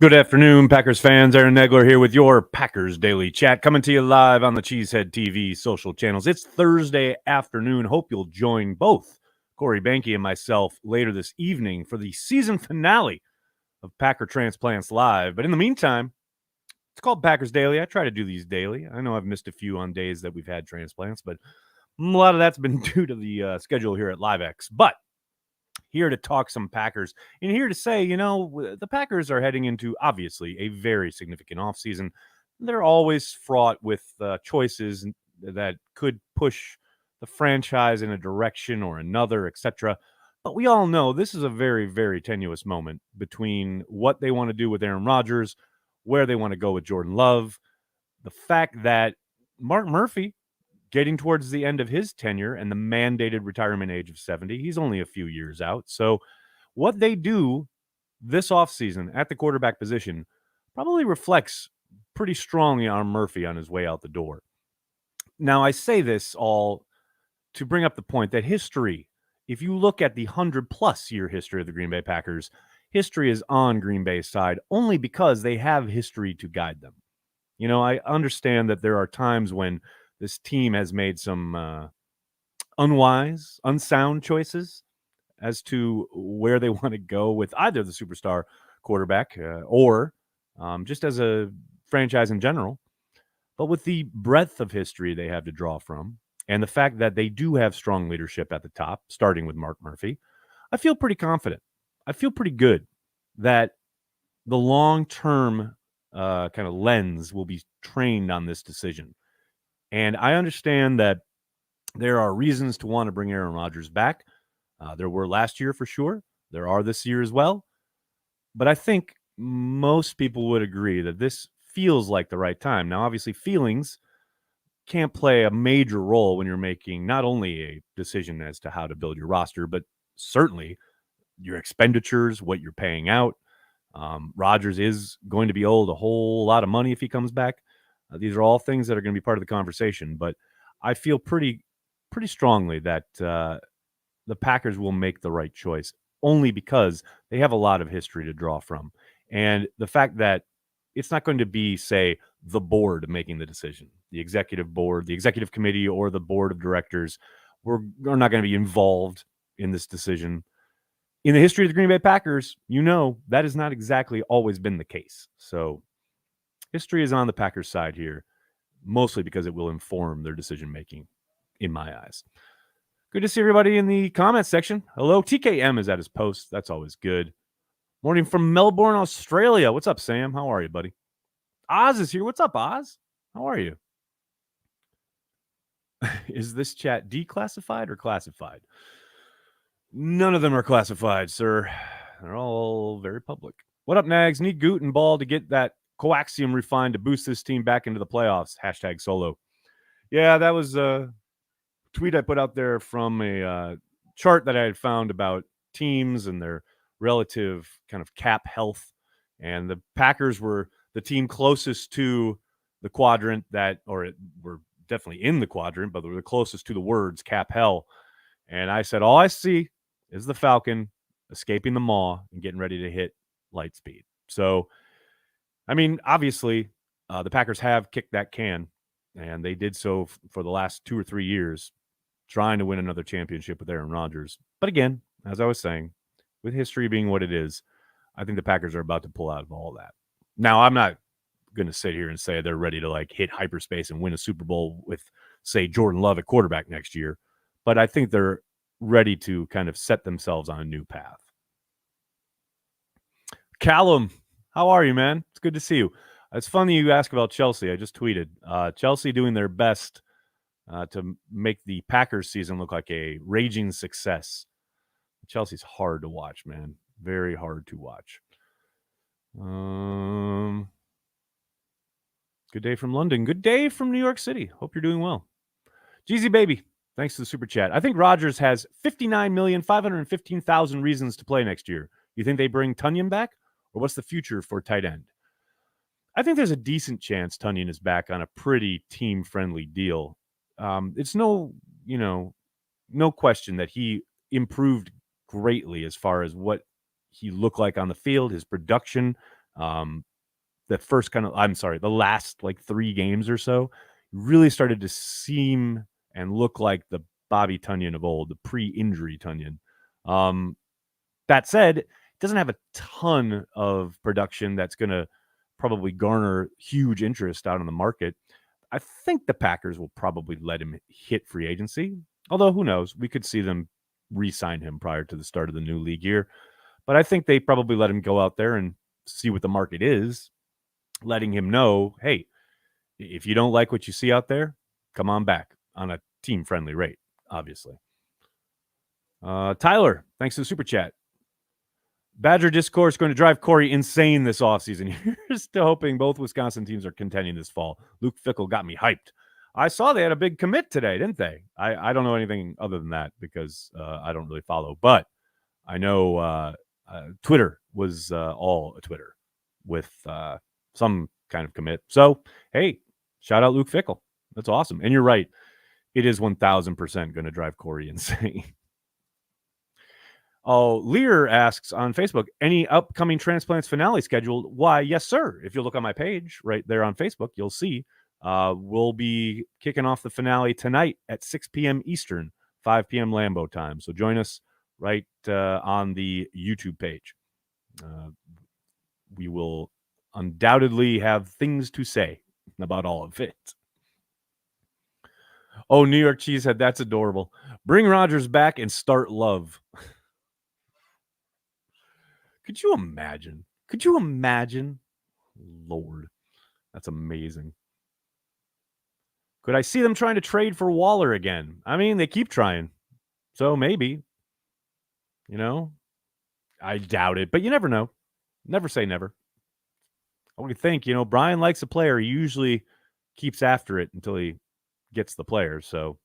Good afternoon, Packers fans. Aaron Negler here with your Packers Daily Chat, coming to you live on the Cheesehead TV social channels. It's Thursday afternoon. Hope you'll join both Corey Banky and myself later this evening for the season finale of Packer Transplants Live. But in the meantime, it's called Packers Daily. I try to do these daily. I know I've missed a few on days that we've had transplants, but a lot of that's been due to the schedule here at LiveX. But here to talk some Packers and here to say, the Packers are heading into obviously a very significant offseason. They're always fraught with choices that could push the franchise in a direction or another, etc. But we all know this is a very, very tenuous moment between what they want to do with Aaron Rodgers, where they want to go with Jordan Love, the fact that Mark Murphy getting towards the end of his tenure and the mandated retirement age of 70. He's only a few years out. So what they do this offseason at the quarterback position probably reflects pretty strongly on Murphy on his way out the door. Now, I say this all to bring up the point that history, if you look at the 100-plus year history of the Green Bay Packers, history is on Green Bay's side only because they have history to guide them. I understand that there are times when this team has made some unwise, unsound choices as to where they want to go with either the superstar quarterback or just as a franchise in general. But with the breadth of history they have to draw from and the fact that they do have strong leadership at the top, starting with Mark Murphy, I feel pretty confident. I feel pretty good that the long-term kind of lens will be trained on this decision. And I understand that there are reasons to want to bring Aaron Rodgers back. There were last year for sure. There are this year as well. But I think most people would agree that this feels like the right time. Now, obviously, feelings can't play a major role when you're making not only a decision as to how to build your roster, but certainly your expenditures, what you're paying out. Rodgers is going to be owed a whole lot of money if he comes back. These are all things that are going to be part of the conversation, but I feel pretty strongly that the Packers will make the right choice only because they have a lot of history to draw from. And the fact that it's not going to be, say, the board making the decision, the executive board, the executive committee, or the board of directors are not going to be involved in this decision. In the history of the Green Bay Packers, that has not exactly always been the case. So history is on the Packers' side here, mostly because it will inform their decision-making, in my eyes. Good to see everybody in the comments section. Hello, TKM is at his post. That's always good. Morning from Melbourne, Australia. What's up, Sam? How are you, buddy? Oz is here. What's up, Oz? How are you? Is this chat declassified or classified? None of them are classified, sir. They're all very public. What up, Nags? Need Goot and Ball to get that coaxium refined to boost this team back into the playoffs. # solo. Yeah, that was a tweet I put out there from a chart that I had found about teams and their relative kind of cap health. And the Packers were the team closest to the quadrant were definitely in the quadrant, but they were the closest to the words cap hell. And I said, all I see is the Falcon escaping the maw and getting ready to hit light speed. So, I mean, obviously, the Packers have kicked that can, and they did so for the last 2 or 3 years, trying to win another championship with Aaron Rodgers. But again, as I was saying, with history being what it is, I think the Packers are about to pull out of all that. Now, I'm not going to sit here and say they're ready to hit hyperspace and win a Super Bowl with, say, Jordan Love at quarterback next year, but I think they're ready to kind of set themselves on a new path. Callum, how are you, man? It's good to see you. It's funny you ask about Chelsea. I just tweeted. Chelsea doing their best to make the Packers season look like a raging success. Chelsea's hard to watch, man. Very hard to watch. Good day from London. Good day from New York City. Hope you're doing well. Jeezy Baby, thanks to the super chat. I think Rodgers has 59,515,000 reasons to play next year. You think they bring Tunyon back? Or what's the future for tight end? I think there's a decent chance Tunyon is back on a pretty team-friendly deal. It's no question that he improved greatly as far as what he looked like on the field, his production, The last like 3 games or so really started to seem and look like the Bobby Tunyon of old, the pre-injury Tunyon. That said, it doesn't have a ton of production that's going to probably garner huge interest out in the market. I think the Packers will probably let him hit free agency, although who knows? We could see them re-sign him prior to the start of the new league year. But I think they probably let him go out there and see what the market is, letting him know, hey, if you don't like what you see out there, come on back on a team-friendly rate, obviously. Tyler, thanks to the super chat. Badger discourse going to drive Corey insane this offseason. Here's to hoping both Wisconsin teams are contending this fall. Luke Fickell got me hyped. I saw they had a big commit today, didn't they? I don't know anything other than that because I don't really follow. But I know Twitter was all a Twitter with some kind of commit. So, hey, shout out Luke Fickell. That's awesome. And you're right. It is 1,000% going to drive Corey insane. Oh, Lear asks on Facebook, any upcoming transplants finale scheduled? Why, yes, sir. If you look on my page right there on Facebook, you'll see we'll be kicking off the finale tonight at 6 p.m. Eastern, 5 p.m. Lambeau time. So join us right on the YouTube page. We will undoubtedly have things to say about all of it. Oh, New York Cheesehead, that's adorable. Bring Rodgers back and start Love. Could you imagine? Could you imagine? Lord, that's amazing. Could I see them trying to trade for Waller again? I mean, they keep trying. So maybe. You know? I doubt it, but you never know. Never say never. I would think, Brian likes a player. He usually keeps after it until he gets the player. So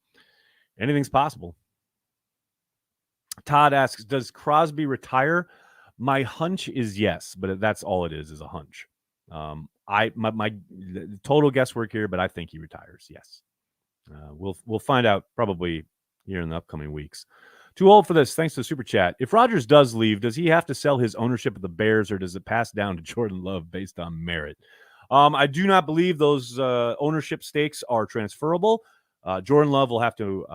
anything's possible. Todd asks, does Crosby retire? My hunch is yes, but that's all it is a hunch. My total guesswork here, but I think he retires. Yes. We'll find out probably here in the upcoming weeks. Too old for this. Thanks to the super chat. If Rodgers does leave, does he have to sell his ownership of the Bears, or does it pass down to Jordan Love based on merit? I do not believe those ownership stakes are transferable. Jordan Love will have to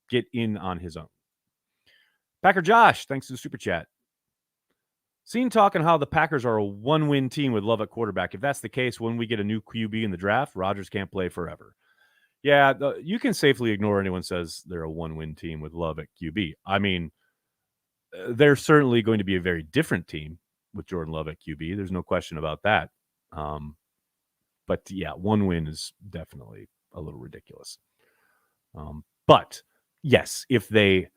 get in on his own. Packer Josh, thanks to the super chat. Seen talking how the Packers are a one-win team with Love at quarterback. If that's the case, when we get a new QB in the draft, Rodgers can't play forever. Yeah, you can safely ignore anyone says they're a one-win team with Love at QB. I mean, they're certainly going to be a very different team with Jordan Love at QB. There's no question about that. But yeah, one win is definitely a little ridiculous. But yes, if they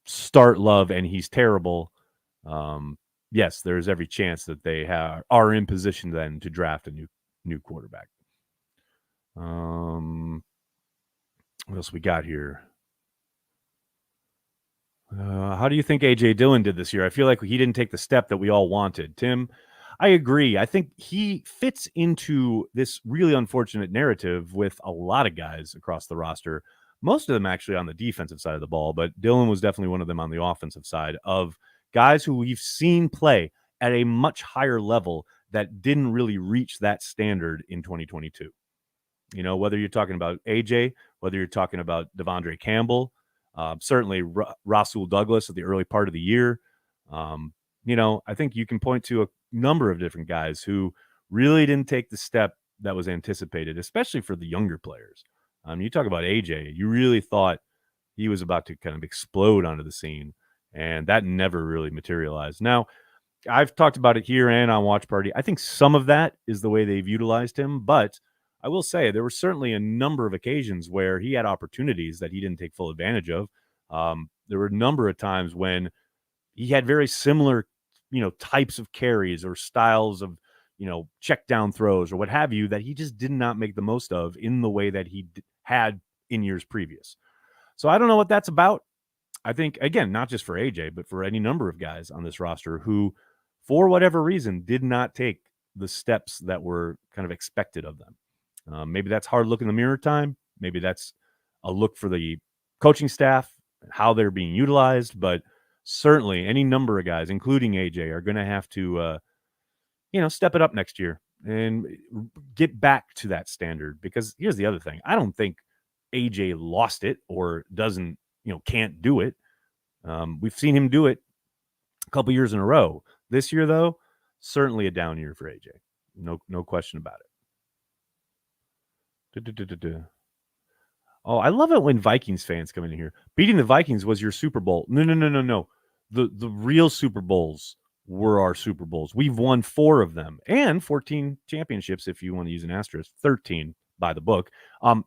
start Love and he's terrible, yes, there's every chance that they are in position then to draft a new quarterback. What else we got here? How do you think A.J. Dillon did this year? I feel like he didn't take the step that we all wanted. Tim, I agree. I think he fits into this really unfortunate narrative with a lot of guys across the roster, most of them actually on the defensive side of the ball, but Dillon was definitely one of them on the offensive side of guys who we've seen play at a much higher level that didn't really reach that standard in 2022. Whether you're talking about AJ, whether you're talking about Devondre Campbell, certainly Rasul Douglas at the early part of the year. I think you can point to a number of different guys who really didn't take the step that was anticipated, especially for the younger players. You talk about AJ, you really thought he was about to kind of explode onto the scene, and that never really materialized. Now, I've talked about it here and on Watch Party. I think some of that is the way they've utilized him, but I will say there were certainly a number of occasions where he had opportunities that he didn't take full advantage of. There were a number of times when he had very similar, types of carries or styles of, check down throws or what have you that he just did not make the most of in the way that he had in years previous. So I don't know what that's about. I think, again, not just for AJ, but for any number of guys on this roster who, for whatever reason, did not take the steps that were kind of expected of them. Maybe that's hard look in the mirror time. Maybe that's a look for the coaching staff, how they're being utilized. But certainly any number of guys, including AJ, are going to have to, step it up next year and get back to that standard. Because here's the other thing. I don't think AJ lost it or doesn't, can't do it. We've seen him do it a couple years in a row. This year, though, certainly a down year for AJ. No question about it. Oh, I love it when Vikings fans come in here. Beating the Vikings was your Super Bowl. No. The real Super Bowls were our Super Bowls. We've won 4 of them and 14 championships, if you want to use an asterisk, 13 by the book.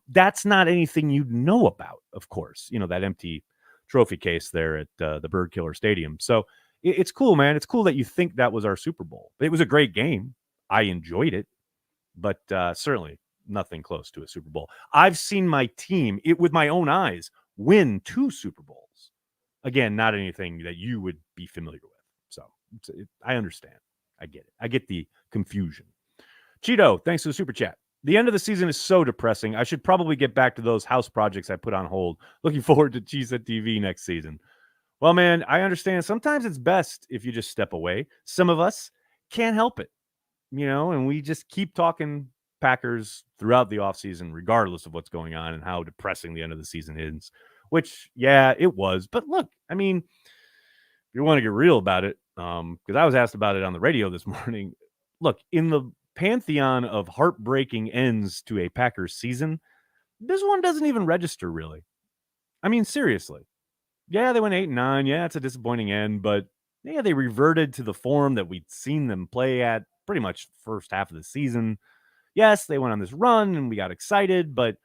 That's not anything you know about, of course. That empty trophy case there at the Bird Killer Stadium. So it's cool, man. It's cool that you think that was our Super Bowl. It was a great game. I enjoyed it, but certainly nothing close to a Super Bowl. I've seen my team, with my own eyes, win 2 Super Bowls. Again, not anything that you would be familiar with. So I understand. I get it. I get the confusion. Cheeto, thanks for the super chat. The end of the season is so depressing. I should probably get back to those house projects I put on hold. Looking forward to Cheesehead TV next season. Well, man, I understand. Sometimes it's best if you just step away. Some of us can't help it, and we just keep talking Packers throughout the offseason, regardless of what's going on and how depressing the end of the season is, which, yeah, it was. But look, I mean, if you want to get real about it, because I was asked about it on the radio this morning. Look, in the pantheon of heartbreaking ends to a Packers season, this one doesn't even register, really. I mean, seriously. Yeah, they went 8-9. Yeah, it's a disappointing end, but yeah, they reverted to the form that we'd seen them play at pretty much first half of the season. Yes, they went on this run and we got excited, but it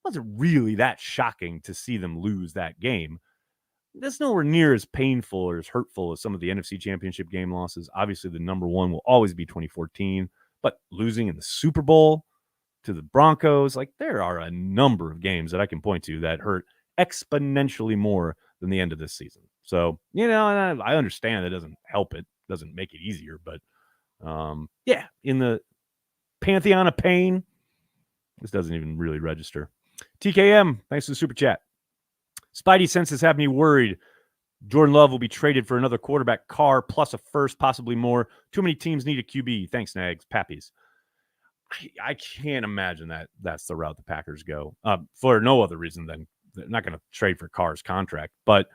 wasn't really that shocking to see them lose that game. That's nowhere near as painful or as hurtful as some of the NFC Championship game losses. Obviously, the number one will always be 2014, but losing in the Super Bowl to the Broncos, there are a number of games that I can point to that hurt exponentially more than the end of this season. So, and I understand it doesn't help it, doesn't make it easier, but yeah, in the pantheon of pain, this doesn't even really register. TKM, thanks for the super chat. Spidey senses have me worried. Jordan Love will be traded for another quarterback, Carr, plus a first, possibly more. Too many teams need a QB. Thanks, Nags. Pappies. I can't imagine that's the route the Packers go, for no other reason than they're not going to trade for Carr's contract. But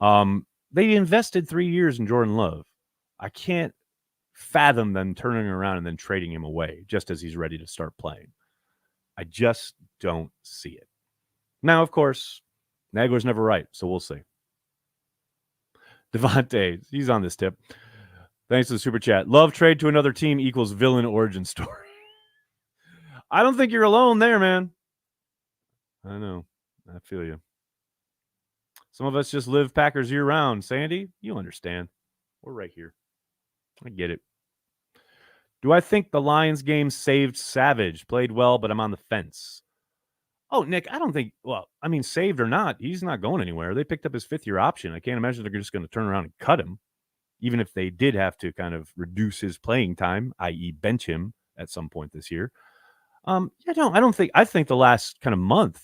they invested 3 years in Jordan Love. I can't fathom them turning around and then trading him away just as he's ready to start playing. I just don't see it. Now, of course, Nagler's never right, so we'll see. Devontae, he's on this tip. Thanks for the super chat. Love trade to another team equals villain origin story. I don't think you're alone there, man. I know. I feel you. Some of us just live Packers year-round. Sandy, you understand. We're right here. I get it. Do I think the Lions game saved Savage? Played well, but I'm on the fence. Oh, Nick, I don't think, saved or not, he's not going anywhere. They picked up his 5th-year option. I can't imagine they're just going to turn around and cut him, even if they did have to kind of reduce his playing time, i.e. bench him at some point this year. I think the last kind of month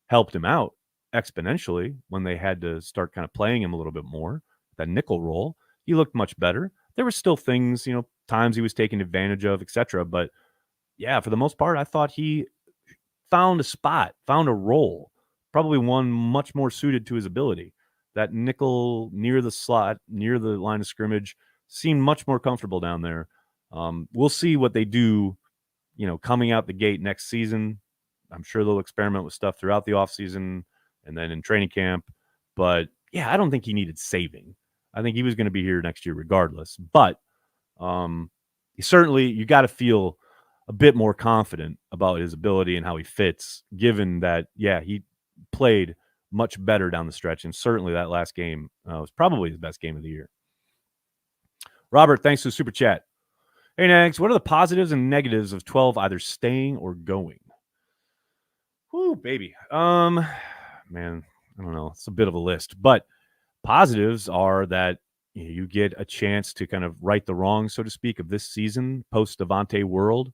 helped him out exponentially when they had to start kind of playing him a little bit more. That nickel role, he looked much better. There were still things, times he was taken advantage of, etc. But yeah, for the most part, I thought he found a spot, found a role, probably one much more suited to his ability. That nickel near the slot, near the line of scrimmage, seemed much more comfortable down there. We'll see what they do, coming out the gate next season. I'm sure they'll experiment with stuff throughout the offseason and then in training camp. But yeah, I don't think he needed saving. I think he was going to be here next year regardless. But certainly you got to feel a bit more confident about his ability and how he fits, given that, yeah, he played much better down the stretch. And certainly that last game was probably his best game of the year. Robert, thanks for the super chat. Hey, Nags, what are the positives and negatives of 12 either staying or going? Whoo, baby. Man, I don't know. It's a bit of a list. But positives are that you get a chance to kind of right the wrong, so to speak, of this season, post-Devontae world.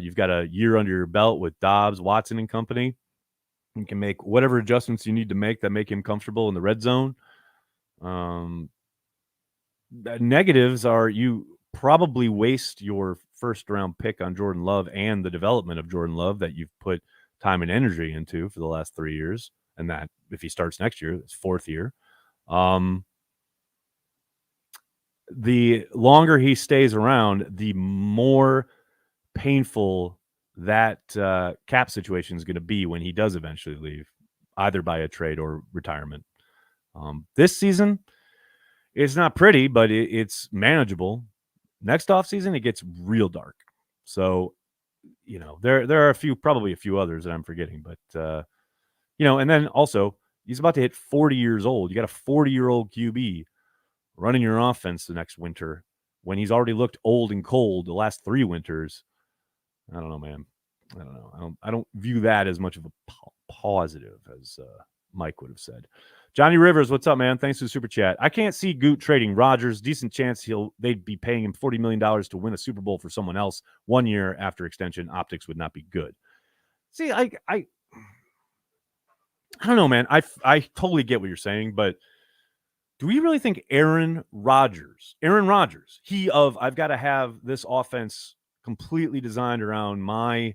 You've got a year under your belt with Dobbs, Watson, and company. You can make whatever adjustments you need to make that make him comfortable in the red zone. The negatives are you probably waste your first round pick on Jordan Love and the development of Jordan Love that you've put time and energy into for the last 3 years. And that if he starts next year, it's 4th year. The longer he stays around, the more painful that cap situation is going to be when he does eventually leave, either by a trade or retirement. This season, it's not pretty, but it's manageable. Next offseason, it gets real dark. So, there are probably a few others that I'm forgetting, but and then also he's about to hit 40 years old. You got a 40-year-old QB running your offense the next winter when he's already looked old and cold the last 3 winters. I don't know, man. I don't know. I don't view that as much of a positive as Mike would have said. Johnny Rivers, what's up, man? Thanks for the super chat. I can't see Goot trading Rodgers. Decent chance they'd be paying him $40 million to win a Super Bowl for someone else 1 year after extension. Optics would not be good. See, I don't know, man. I totally get what you're saying, but do we really think Aaron Rodgers, I've got to have this offense completely designed around my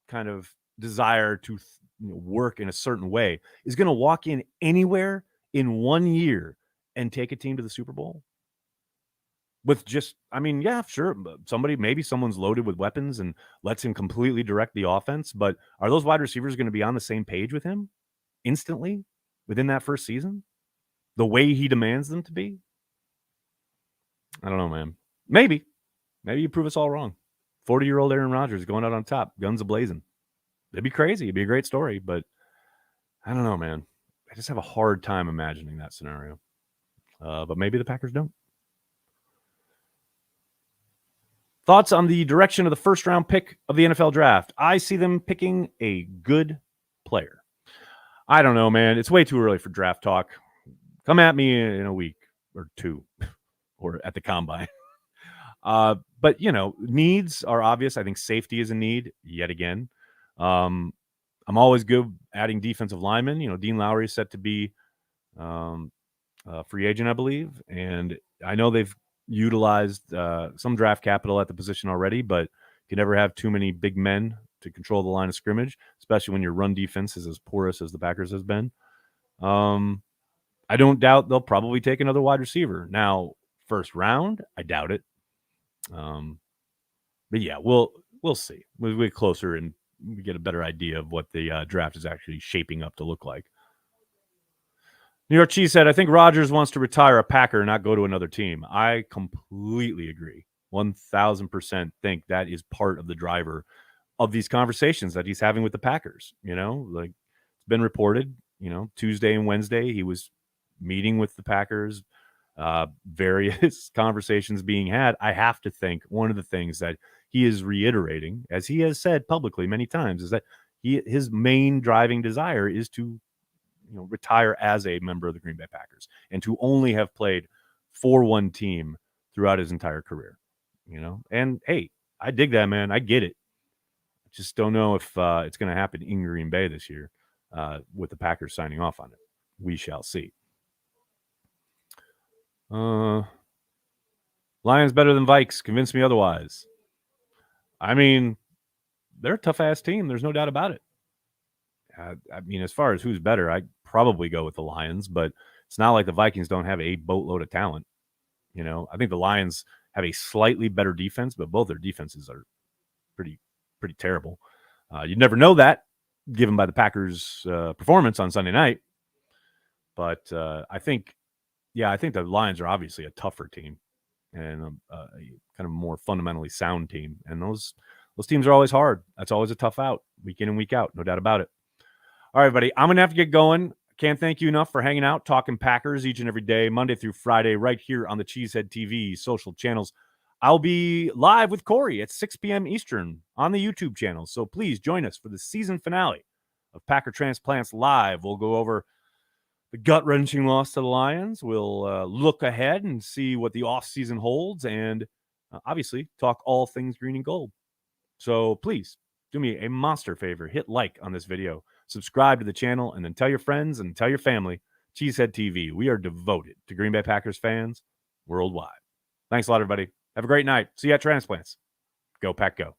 kind of desire to work in a certain way, is going to walk in anywhere in 1 year and take a team to the Super Bowl? With just, yeah, sure. Maybe someone's loaded with weapons and lets him completely direct the offense. But are those wide receivers going to be on the same page with him instantly within that first season, the way he demands them to be? I don't know, man. Maybe you prove us all wrong. 40-year-old Aaron Rodgers going out on top, guns a-blazing. It'd be crazy. It'd be a great story, but I don't know, man. I just have a hard time imagining that scenario. But maybe the Packers don't. Thoughts on the direction of the first-round pick of the NFL draft? I see them picking a good player. I don't know, man. It's way too early for draft talk. Come at me in a week or 2 or at the combine. But, needs are obvious. I think safety is a need yet again. I'm always good adding defensive linemen. Dean Lowry is set to be a free agent, I believe. And I know they've utilized some draft capital at the position already, but you can never have too many big men to control the line of scrimmage, especially when your run defense is as porous as the Packers has been. I don't doubt they'll probably take another wide receiver. Now, first round, I doubt it. But yeah, we'll see. We'll get closer and we get a better idea of what the draft is actually shaping up to look like. New York Cheese said, I think Rodgers wants to retire a Packer and not go to another team. I completely agree. 1,000% think that is part of the driver of these conversations that he's having with the Packers. Like it's been reported, Tuesday and Wednesday, he was meeting with the Packers, various conversations being had. I have to think one of the things that he is reiterating, as he has said publicly many times, is that his main driving desire is to retire as a member of the Green Bay Packers and to only have played for one team throughout his entire career. And hey, I dig that, man. I get it. I just don't know if it's going to happen in Green Bay this year with the Packers signing off on it. We shall see. Lions better than Vikes. Convince me otherwise. They're a tough-ass team. There's no doubt about it. As far as who's better, I'd probably go with the Lions, but it's not like the Vikings don't have a boatload of talent. I think the Lions have a slightly better defense, but both their defenses are pretty terrible. You'd never know that given by the Packers' performance on Sunday night. But I think the Lions are obviously a tougher team and a kind of more fundamentally sound team. And those teams are always hard. That's always a tough out, week in and week out, no doubt about it. All right, everybody, I'm going to have to get going. Can't thank you enough for hanging out, talking Packers each and every day, Monday through Friday, right here on the Cheesehead TV social channels. I'll be live with Corey at 6 p.m. Eastern on the YouTube channel. So please join us for the season finale of Packer Transplants Live. We'll go over the gut-wrenching loss to the Lions. We'll look ahead and see what the offseason holds and obviously talk all things green and gold. So please do me a monster favor. Hit like on this video. Subscribe to the channel, and then tell your friends and tell your family. Cheesehead TV. We are devoted to Green Bay Packers fans worldwide. Thanks a lot, everybody. Have a great night. See you at Transplants. Go Pack Go.